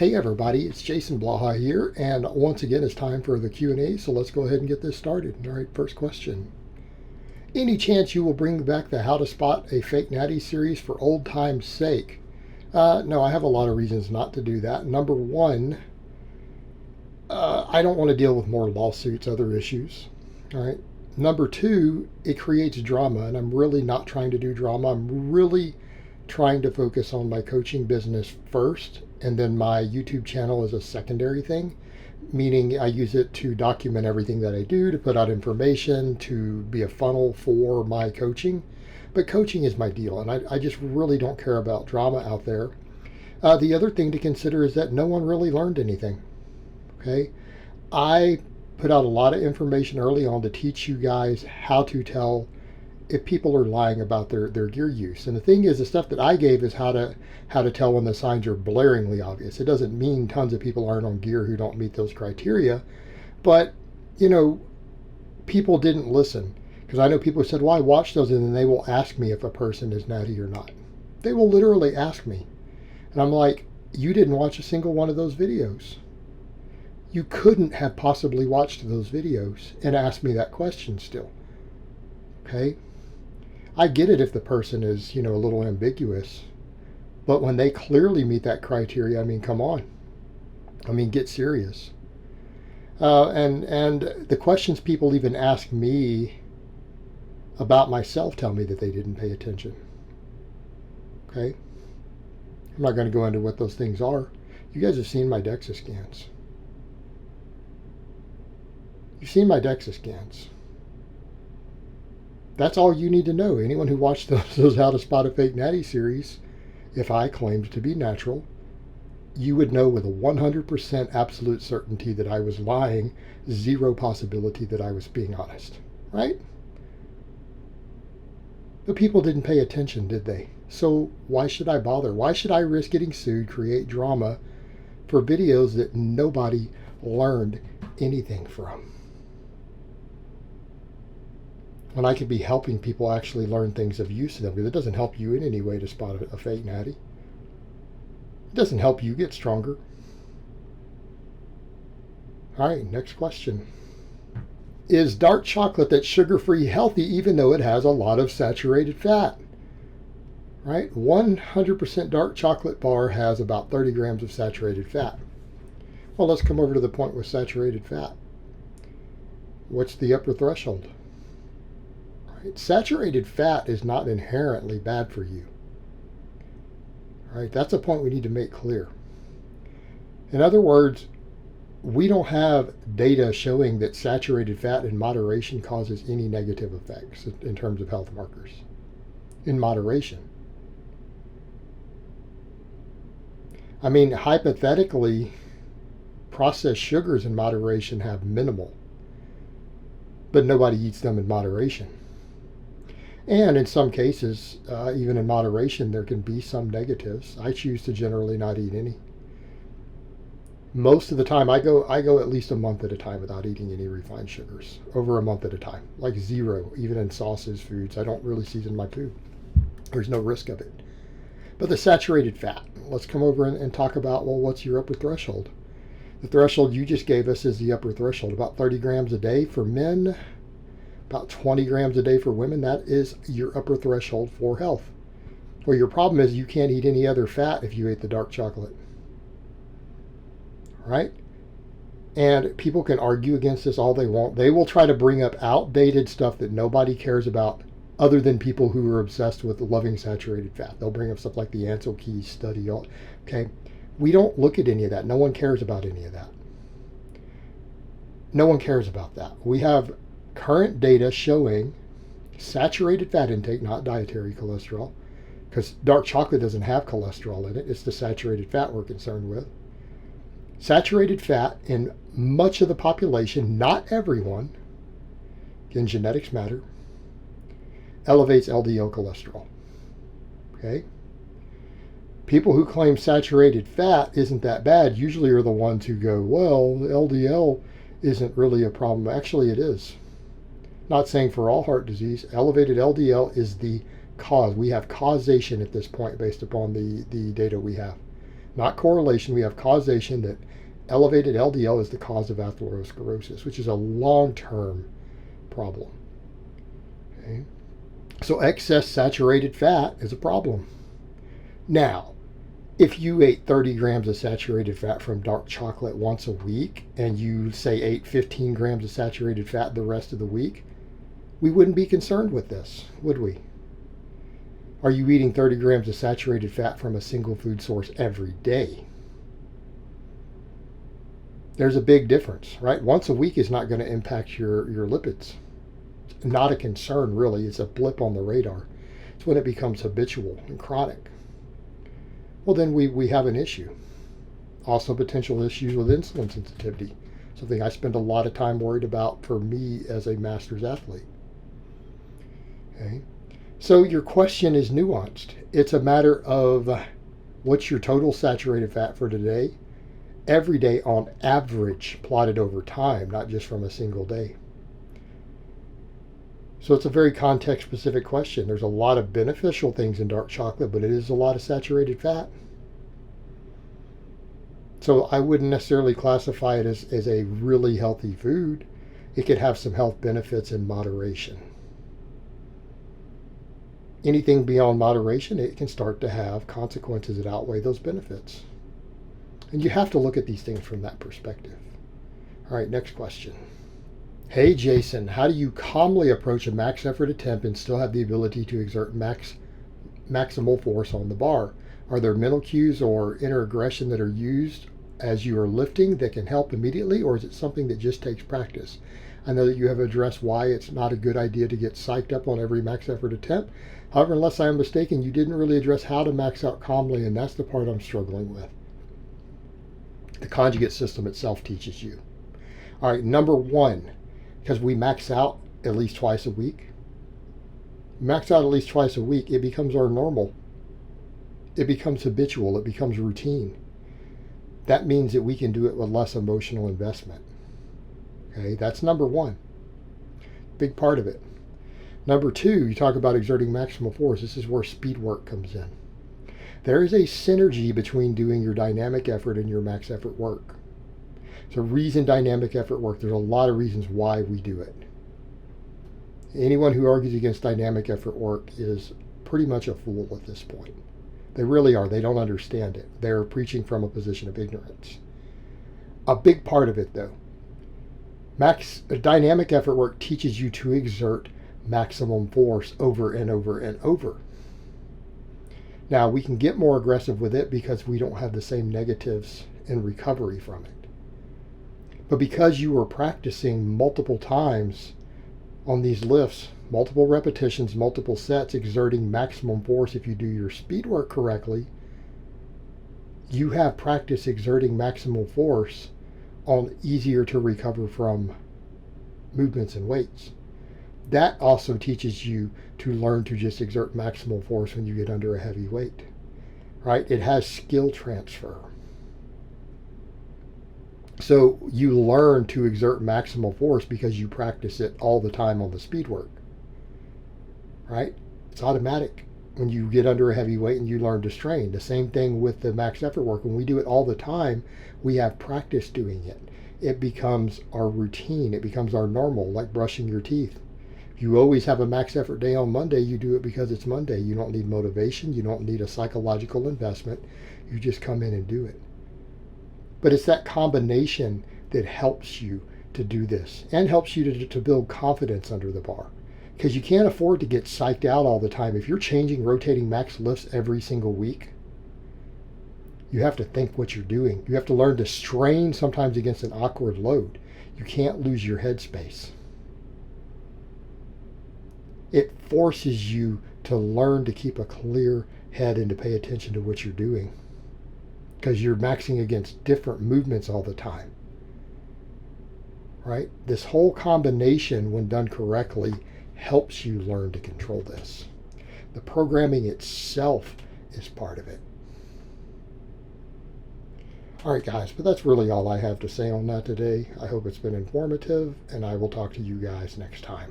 Hey everybody, it's Jason Blaha here, and once again it's time for the Q&A, so let's go ahead and get this started. All right, first question. Any chance you will bring back the How to Spot a Fake Natty series for old time's sake? No, I have a lot of reasons not to do that. Number one, I don't want to deal with more lawsuits, other issues. All right. Number two, it creates drama, and I'm really not trying to do drama. I'm really trying to focus on my coaching business first, and then my YouTube channel is a secondary thing, meaning I use it to document everything that I do, to put out information, to be a funnel for my coaching. But coaching is my deal, and I just really don't care about drama out there. The other thing to consider is that no one really learned anything. Okay, I put out a lot of information early on to teach you guys how to tell if people are lying about their gear use. And the thing is, the stuff that I gave is how to tell when the signs are blaringly obvious. It doesn't mean tons of people aren't on gear who don't meet those criteria, but people didn't listen, because I know people said, well, I watch those, and then they will ask me if a person is natty or not. They will literally ask me, and I'm like, you didn't watch a single one of those videos. You couldn't have possibly watched those videos and asked me that question still. Okay? I get it if the person is, a little ambiguous, but when they clearly meet that criteria, I mean, come on. I mean, get serious. And the questions people even ask me about myself tell me that they didn't pay attention. Okay? I'm not going to go into what those things are. You guys have seen my DEXA scans. You've seen my DEXA scans. That's all you need to know. Anyone who watched those How to Spot a Fake Natty series, if I claimed to be natural, you would know with a 100% absolute certainty that I was lying, zero possibility that I was being honest, right? But people didn't pay attention, did they? So why should I bother? Why should I risk getting sued, create drama for videos that nobody learned anything from? When I could be helping people actually learn things of use to them, because it doesn't help you in any way to spot a fake natty. It doesn't help you get stronger. All right, next question. Is dark chocolate that's sugar-free healthy even though it has a lot of saturated fat? Right? 100% dark chocolate bar has about 30 grams of saturated fat. Well, let's come over to the point with saturated fat. What's the upper threshold? Saturated fat is not inherently bad for you. All right, that's a point we need to make clear. In other words, we don't have data showing that saturated fat in moderation causes any negative effects in terms of health markers. In moderation. I mean, hypothetically, processed sugars in moderation have minimal, but nobody eats them in moderation. And in some cases, even in moderation, there can be some negatives. I choose to generally not eat any. Most of the time, I go at least a month at a time without eating any refined sugars. Over a month at a time, like zero, even in sauces, foods. I don't really season my food. There's no risk of it. But the saturated fat, let's come over and talk about, well, what's your upper threshold? The threshold you just gave us is the upper threshold, about 30 grams a day for men, about 20 grams a day for women. That is your upper threshold for health. Well, your problem is you can't eat any other fat if you ate the dark chocolate. All right? And people can argue against this all they want. They will try to bring up outdated stuff that nobody cares about other than people who are obsessed with loving saturated fat. They'll bring up stuff like the Ansel Keys study. Okay? We don't look at any of that. No one cares about any of that. No one cares about that. We have current data showing saturated fat intake, not dietary cholesterol, because dark chocolate doesn't have cholesterol in it. It's the saturated fat we're concerned with. Saturated fat in much of the population, not everyone, again, genetics matter, elevates LDL cholesterol. Okay? People who claim saturated fat isn't that bad usually are the ones who go, well, LDL isn't really a problem. Actually, it is. Not saying for all heart disease. Elevated LDL is the cause. We have causation at this point based upon the data we have. Not correlation. We have causation that elevated LDL is the cause of atherosclerosis, which is a long-term problem. Okay? So excess saturated fat is a problem. Now, if you ate 30 grams of saturated fat from dark chocolate once a week and you say ate 15 grams of saturated fat the rest of the week, we wouldn't be concerned with this, would we? Are you eating 30 grams of saturated fat from a single food source every day? There's a big difference, right? Once a week is not going to impact your lipids. It's not a concern, really. It's a blip on the radar. It's when it becomes habitual and chronic. Well, then we have an issue. Also, potential issues with insulin sensitivity, something I spend a lot of time worried about for me as a master's athlete. Okay. So your question is nuanced. It's a matter of what's your total saturated fat for today, every day on average, plotted over time, not just from a single day. So it's a very context-specific question. There's a lot of beneficial things in dark chocolate, but it is a lot of saturated fat. So I wouldn't necessarily classify it as a really healthy food. It could have some health benefits in moderation. Anything beyond moderation, it can start to have consequences that outweigh those benefits. And you have to look at these things from that perspective. All right, next question. Hey Jason, how do you calmly approach a max effort attempt and still have the ability to exert maximal force on the bar? Are there mental cues or inner aggression that are used as you are lifting that can help immediately, or is it something that just takes practice? I know that you have addressed why it's not a good idea to get psyched up on every max effort attempt. However, unless I am mistaken, you didn't really address how to max out calmly, and that's the part I'm struggling with. The conjugate system itself teaches you. All right, number one, because we max out at least twice a week. Max out at least twice a week, it becomes our normal. It becomes habitual. It becomes routine. That means that we can do it with less emotional investment. Okay, that's number one. Big part of it. Number two, you talk about exerting maximal force. This is where speed work comes in. There is a synergy between doing your dynamic effort and your max effort work. So reason dynamic effort work, there's a lot of reasons why we do it. Anyone who argues against dynamic effort work is pretty much a fool at this point. They really are. They don't understand it. They're preaching from a position of ignorance. A big part of it, though, dynamic effort work teaches you to exert maximum force over and over and over. Now, we can get more aggressive with it because we don't have the same negatives in recovery from it. But because you are practicing multiple times on these lifts, multiple repetitions, multiple sets, exerting maximum force, if you do your speed work correctly, you have practice exerting maximal force on easier to recover from movements and weights. That also teaches you to learn to just exert maximal force when you get under a heavy weight, right? It has skill transfer. So you learn to exert maximal force because you practice it all the time on the speed work, right? It's automatic when you get under a heavy weight and you learn to strain. The same thing with the max effort work. When we do it all the time, we have practice doing it. It becomes our routine. It becomes our normal, like brushing your teeth. If you always have a max effort day on Monday, you do it because it's Monday. You don't need motivation. You don't need a psychological investment. You just come in and do it. But it's that combination that helps you to do this and helps you to build confidence under the bar. Because you can't afford to get psyched out all the time. If you're changing rotating max lifts every single week, you have to think what you're doing. You have to learn to strain sometimes against an awkward load. You can't lose your headspace. It forces you to learn to keep a clear head and to pay attention to what you're doing, because you're maxing against different movements all the time, right? This whole combination, when done correctly, helps you learn to control this. The programming itself is part of it. All right, guys, but that's really all I have to say on that today. I hope it's been informative, and I will talk to you guys next time.